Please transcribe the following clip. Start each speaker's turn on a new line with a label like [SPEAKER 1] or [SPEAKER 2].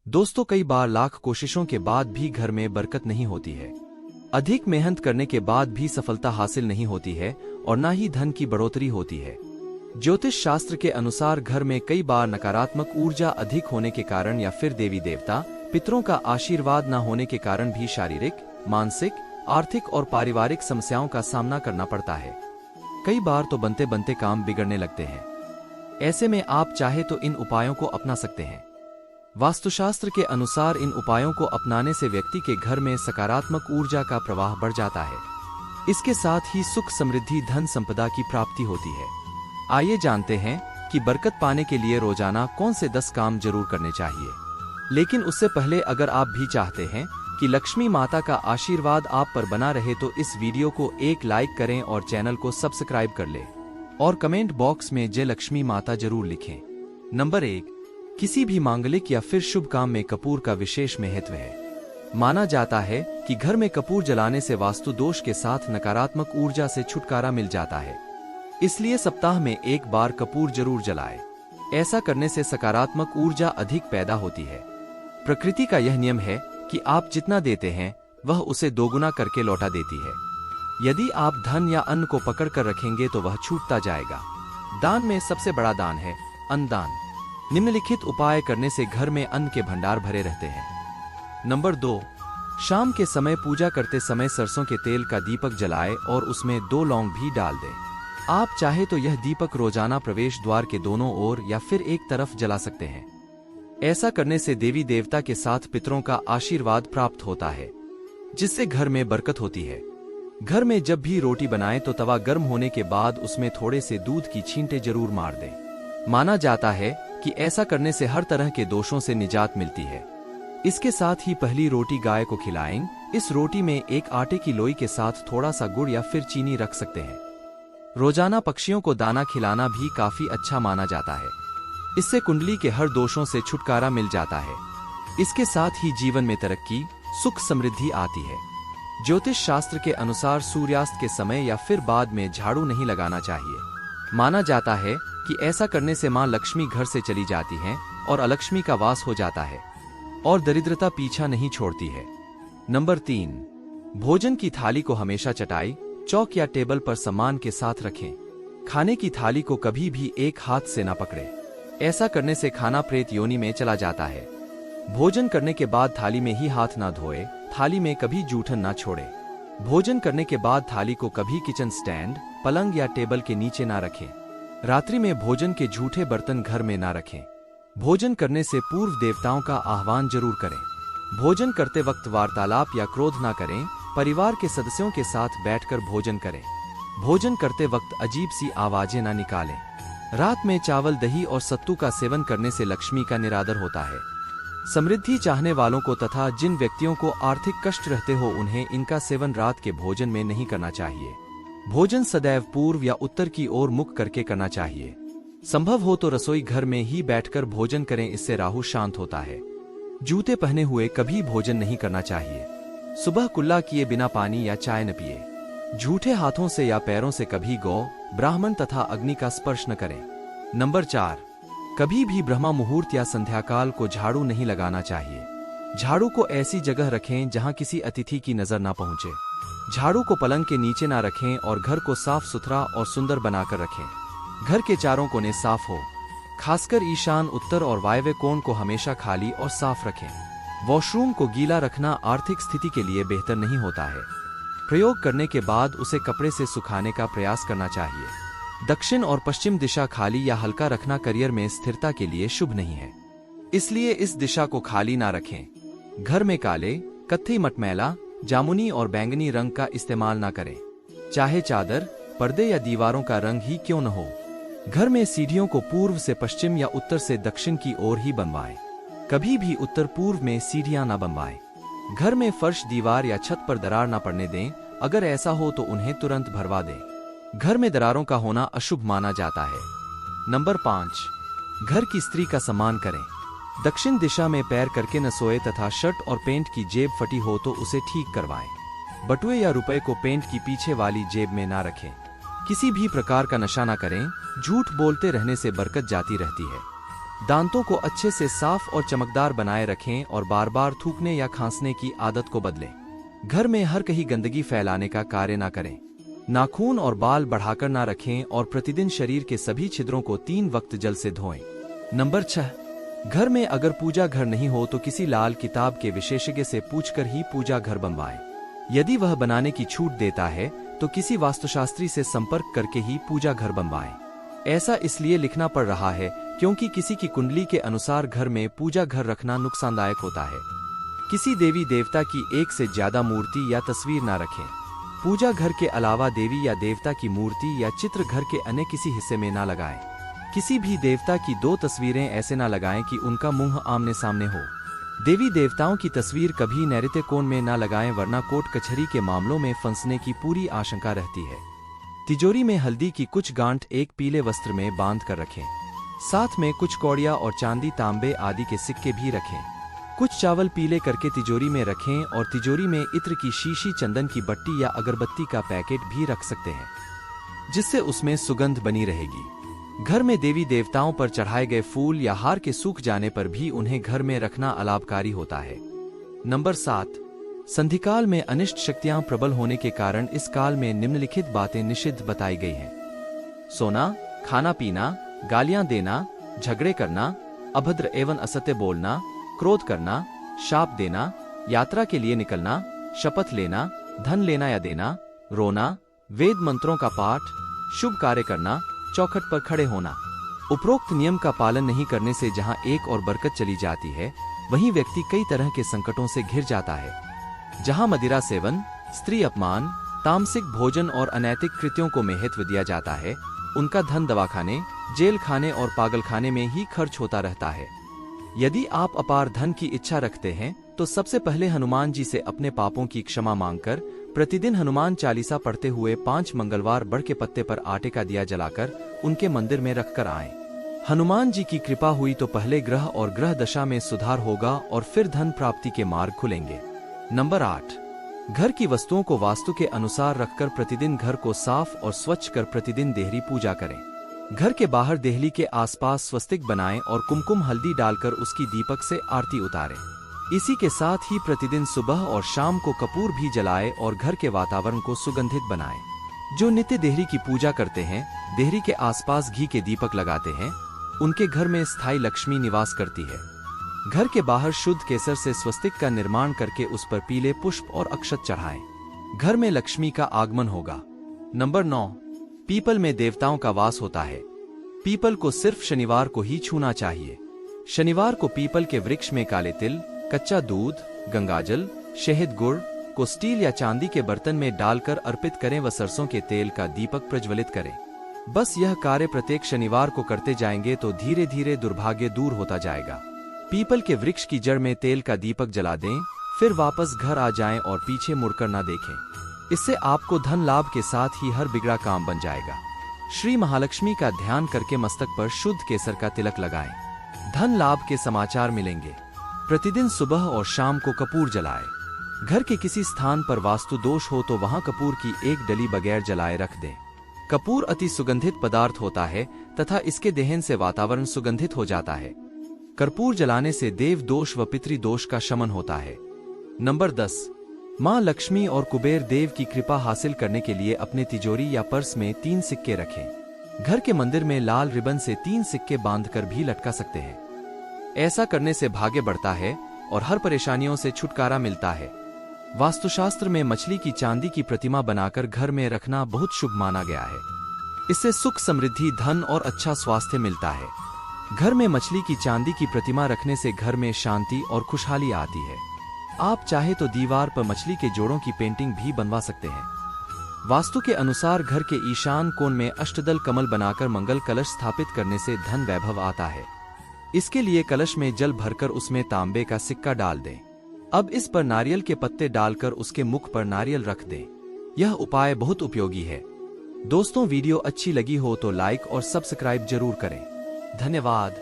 [SPEAKER 1] दोस्तों, कई बार लाख कोशिशों के बाद भी घर में बरकत नहीं होती है। अधिक मेहनत करने के बाद भी सफलता हासिल नहीं होती है और न ही धन की बढ़ोतरी होती है। ज्योतिष शास्त्र के अनुसार घर में कई बार नकारात्मक ऊर्जा अधिक होने के कारण या फिर देवी देवता पितरों का आशीर्वाद न होने के कारण भी शारीरिक, मानसिक, आर्थिक और पारिवारिक समस्याओं का सामना करना पड़ता है। कई बार तो बनते बनते काम बिगड़ने लगते हैं। ऐसे में आप चाहे तो इन उपायों को अपना सकते हैं। वास्तुशास्त्र के अनुसार इन उपायों को अपनाने से व्यक्ति के घर में सकारात्मक ऊर्जा का प्रवाह बढ़ जाता है। इसके साथ ही सुख, समृद्धि, धन संपदा की प्राप्ति होती है। आइए जानते हैं कि बरकत पाने के लिए रोजाना कौन से 10 काम जरूर करने चाहिए। लेकिन उससे पहले अगर आप भी चाहते हैं कि लक्ष्मी माता का आशीर्वाद आप पर बना रहे तो इस वीडियो को एक लाइक करें और चैनल को सब्सक्राइब कर लें और कमेंट बॉक्स में जय लक्ष्मी माता जरूर लिखें। नंबर 1, किसी भी मांगलिक या फिर शुभ काम में कपूर का विशेष महत्व है। माना जाता है कि घर में कपूर जलाने से वास्तु दोष के साथ नकारात्मक ऊर्जा से छुटकारा मिल जाता है। इसलिए सप्ताह में एक बार कपूर जरूर जलाएं। ऐसा करने से सकारात्मक ऊर्जा अधिक पैदा होती है। प्रकृति का यह नियम है कि आप जितना देते हैं वह उसे दोगुना करके लौटा देती है। यदि आप धन या अन्न को पकड़ कर रखेंगे तो वह छूटता जाएगा। दान में सबसे बड़ा दान है अन्नदान। निम्नलिखित उपाय करने से घर में अन्न के भंडार भरे रहते हैं। नंबर 2, शाम के समय पूजा करते समय सरसों के तेल का दीपक जलाएं और उसमें 2 लौंग भी डाल दें। आप चाहे तो यह दीपक रोजाना प्रवेश द्वार के दोनों ओर या फिर एक तरफ जला सकते हैं। ऐसा करने से देवी देवता के साथ पितरों का आशीर्वाद प्राप्त होता है, जिससे घर में बरकत होती है। घर में जब भी रोटी बनाएं तो तवा गर्म होने के बाद उसमें थोड़े से दूध की छींटे जरूर मार दें। माना जाता है कि ऐसा करने से हर तरह के दोषों से निजात मिलती है। इसके साथ ही पहली रोटी गाय को खिलाएं। इस रोटी में एक आटे की लोई के साथ थोड़ा सा गुड़ या फिर चीनी रख सकते हैं। रोजाना पक्षियों को दाना खिलाना भी काफी अच्छा माना जाता है। इससे कुंडली के हर दोषों से छुटकारा मिल जाता है। इसके साथ ही जीवन में तरक्की, सुख, समृद्धि आती है। ज्योतिष शास्त्र के अनुसार सूर्यास्त के समय या फिर बाद में झाड़ू नहीं लगाना चाहिए। माना जाता है कि ऐसा करने से मां लक्ष्मी घर से चली जाती हैं और अलक्ष्मी का वास हो जाता है और दरिद्रता पीछा नहीं छोड़ती है। नंबर 3, भोजन की थाली को हमेशा चटाई, चौक या टेबल पर सम्मान के साथ रखें। खाने की थाली को कभी भी एक हाथ से ना पकड़े। ऐसा करने से खाना प्रेत योनि में चला जाता है। भोजन करने के बाद थाली में ही हाथ ना धोए। थाली में कभी जूठन ना छोड़े। भोजन करने के बाद थाली को कभी किचन स्टैंड, पलंग या टेबल के नीचे ना रखें। रात्रि में भोजन के झूठे बर्तन घर में ना रखें। भोजन करने से पूर्व देवताओं का आह्वान जरूर करें। भोजन करते वक्त वार्तालाप या क्रोध ना करें। परिवार के सदस्यों के साथ बैठकर भोजन करें। भोजन करते वक्त अजीब सी आवाजें ना निकालें। रात में चावल, दही और सत्तू का सेवन करने से लक्ष्मी का निरादर होता है। समृद्धि चाहने वालों को तथा जिन व्यक्तियों को आर्थिक कष्ट रहते हो उन्हें इनका सेवन रात के भोजन में नहीं करना चाहिए। भोजन सदैव पूर्व या उत्तर की ओर मुख करके करना चाहिए। संभव हो तो रसोई घर में ही बैठकर भोजन करें, इससे राहु शांत होता है। जूते पहने हुए कभी भोजन नहीं करना चाहिए। सुबह कुल्ला किए बिना पानी या चाय न पिए। झूठे हाथों से या पैरों से कभी गौ, ब्राह्मण तथा अग्नि का स्पर्श न करें। नंबर 4, कभी भी ब्रह्मा मुहूर्त या संध्याकाल को झाड़ू नहीं लगाना चाहिए। झाड़ू को ऐसी जगह रखें जहां किसी अतिथि की नजर ना पहुंचे। झाड़ू को पलंग के नीचे ना रखें और घर को साफ सुथरा और सुंदर बनाकर रखें। घर के चारों कोने साफ हो। खासकर ईशान, उत्तर और वायव्य कोण को हमेशा खाली और साफ रखें। वॉशरूम को गीला रखना आर्थिक स्थिति के लिए बेहतर नहीं होता है। प्रयोग करने के बाद उसे कपड़े से सुखाने का प्रयास करना चाहिए। दक्षिण और पश्चिम दिशा खाली या हल्का रखना करियर में स्थिरता के लिए शुभ नहीं है, इसलिए इस दिशा को खाली ना रखें। घर में काले, कत्थई, मटमैला, जामुनी और बैंगनी रंग का इस्तेमाल ना करें, चाहे चादर, पर्दे या दीवारों का रंग ही क्यों न हो। घर में सीढ़ियों को पूर्व से पश्चिम या उत्तर से दक्षिण की ओर ही बनवाएं। कभी भी उत्तर पूर्व में सीढ़ियां ना बनवाएं। घर में फर्श, दीवार या छत पर दरार ना पड़ने दें। अगर ऐसा हो तो उन्हें तुरंत भरवा दें। घर में दरारों का होना अशुभ माना जाता है। नंबर 5, घर की स्त्री का सम्मान करें। दक्षिण दिशा में पैर करके न सोए तथा शर्ट और पेंट की जेब फटी हो तो उसे ठीक करवाएं। बटुए या रुपए को पेंट की पीछे वाली जेब में ना रखें। किसी भी प्रकार का नशा ना करें। झूठ बोलते रहने से बरकत जाती रहती है। दांतों को अच्छे से साफ और चमकदार बनाए रखें और बार बार थूकने या खांसने की आदत को बदलें। घर में हर कहीं गंदगी फैलाने का कार्य ना करें। नाखून और बाल बढ़ाकर ना रखें और प्रतिदिन शरीर के सभी छिद्रों को 3 वक्त जल से धोएं। नंबर 6, घर में अगर पूजा घर नहीं हो तो किसी लाल किताब के विशेषज्ञ से पूछकर ही पूजा घर बनवाएं। यदि वह बनाने की छूट देता है तो किसी वास्तुशास्त्री से संपर्क करके ही पूजा घर बनवाएं। ऐसा इसलिए लिखना पड़ रहा है क्योंकि किसी की कुंडली के अनुसार घर में पूजा घर रखना नुकसानदायक होता है। किसी देवी देवता की एक से ज्यादा मूर्ति या तस्वीर ना रखें। पूजा घर के अलावा देवी या देवता की मूर्ति या चित्र घर के अन्य किसी हिस्से में ना लगाएं। किसी भी देवता की 2 तस्वीरें ऐसे ना लगाएं कि उनका मुंह आमने सामने हो। देवी देवताओं की तस्वीर कभी नैऋत्य कोण में ना लगाएं वरना कोर्ट कचहरी के मामलों में फंसने की पूरी आशंका रहती है। तिजोरी में हल्दी की कुछ गांठ एक पीले वस्त्र में बांध कर रखें। साथ में कुछ कौड़िया और चांदी तांबे आदि के सिक्के भी रखें। कुछ चावल पीले करके तिजोरी में रखें और तिजोरी में इत्र की शीशी, चंदन की बट्टी या अगरबत्ती का पैकेट भी रख सकते हैं, जिससे उसमें सुगंध बनी रहेगी। घर में देवी देवताओं पर चढ़ाए गए फूल या हार के सूख जाने पर भी उन्हें घर में रखना अलाभकारी होता है। नंबर 7, संधिकाल में अनिष्ट शक्तियां प्रबल होने के कारण इस काल में निम्नलिखित बातें निषिद्ध बताई गई हैं। सोना, खाना पीना, गालियां देना, झगड़े करना, अभद्र एवं असत्य बोलना, क्रोध करना, शाप देना, यात्रा के लिए निकलना, शपथ लेना, धन लेना या देना, रोना, वेद मंत्रों का पाठ, शुभ कार्य करना, चौखट पर खड़े होना। उपरोक्त नियम का पालन नहीं करने से जहां एक और बरकत चली जाती है, वहीं व्यक्ति कई तरह के संकटों से घिर जाता है। जहां मदिरा सेवन, स्त्री अपमान, तामसिक भोजन और अनैतिक कृत्यों को महत्व दिया जाता है, उनका धन दवाखाने, जेल खाने और पागलखाने में ही खर्च होता रहता है। यदि आप अपार धन की इच्छा रखते हैं तो सबसे पहले हनुमान जी से अपने पापों की क्षमा मांगकर प्रतिदिन हनुमान चालीसा पढ़ते हुए 5 मंगलवार बड़ के पत्ते पर आटे का दिया जलाकर उनके मंदिर में रखकर आएं। हनुमान जी की कृपा हुई तो पहले ग्रह और ग्रह दशा में सुधार होगा और फिर धन प्राप्ति के मार्ग खुलेंगे। नंबर 8, घर की वस्तुओं को वास्तु के अनुसार रखकर प्रतिदिन घर को साफ और स्वच्छ कर प्रतिदिन देहरी पूजा करें। घर के बाहर देहली के आसपास स्वस्तिक बनाएं और कुमकुम हल्दी डालकर उसकी दीपक से आरती उतारें। इसी के साथ ही प्रतिदिन सुबह और शाम को कपूर भी जलाएं और घर के वातावरण को सुगंधित बनाएं। जो नित्य देहरी की पूजा करते हैं, देहरी के आसपास घी के दीपक लगाते हैं, उनके घर में स्थायी लक्ष्मी निवास करती है। घर के बाहर शुद्ध केसर से स्वस्तिक का निर्माण करके उस पर पीले पुष्प और अक्षत चढ़ाएं। घर में लक्ष्मी का आगमन होगा। नंबर 9, पीपल में देवताओं का वास होता है। पीपल को सिर्फ शनिवार को ही छूना चाहिए। शनिवार को पीपल के वृक्ष में काले तिल, कच्चा दूध, गंगाजल, शहद, गुड़ को स्टील या चांदी के बर्तन में डालकर अर्पित करें व सरसों के तेल का दीपक प्रज्वलित करें। बस यह कार्य प्रत्येक शनिवार को करते जाएंगे तो धीरे धीरे दुर्भाग्य दूर होता जाएगा। पीपल के वृक्ष की जड़ में तेल का दीपक जला दें, फिर वापस घर आ जाएं और पीछे मुड़कर न देखें। इससे आपको धन लाभ के साथ ही हर बिगड़ा काम बन जाएगा। श्री महालक्ष्मी का ध्यान करके मस्तक पर शुद्ध केसर का तिलक लगाएं। धन लाभ के समाचार मिलेंगे। प्रतिदिन सुबह और शाम को कपूर जलाएं। घर के किसी स्थान पर वास्तु दोष हो तो वहां कपूर की एक डली बगैर जलाए रख दें। कपूर अति सुगंधित पदार्थ होता है तथा इसके दहन से वातावरण सुगंधित हो जाता है। कर्पूर जलाने से देव दोष व पितृ दोष का शमन होता है। नंबर 10, मां लक्ष्मी और कुबेर देव की कृपा हासिल करने के लिए अपने तिजोरी या पर्स में 3 सिक्के रखें। घर के मंदिर में लाल रिबन से 3 सिक्के बांधकर भी लटका सकते हैं। ऐसा करने से भाग्य बढ़ता है और हर परेशानियों से छुटकारा मिलता है। वास्तुशास्त्र में मछली की चांदी की प्रतिमा बनाकर घर में रखना बहुत शुभ माना गया है। इससे सुख, समृद्धि, धन और अच्छा स्वास्थ्य मिलता है। घर में मछली की चांदी की प्रतिमा रखने से घर में शांति और खुशहाली आती है। आप चाहे तो दीवार पर मछली के जोड़ों की पेंटिंग भी बनवा सकते हैं। वास्तु के अनुसार घर के ईशान कोण में अष्टदल कमल बनाकर मंगल कलश स्थापित करने से धन वैभव आता है। इसके लिए कलश में जल भरकर उसमें तांबे का सिक्का डाल दें। अब इस पर नारियल के पत्ते डालकर उसके मुख पर नारियल रख दें। यह उपाय बहुत उपयोगी है। दोस्तों, वीडियो अच्छी लगी हो तो लाइक और सब्सक्राइब जरूर करें। धन्यवाद।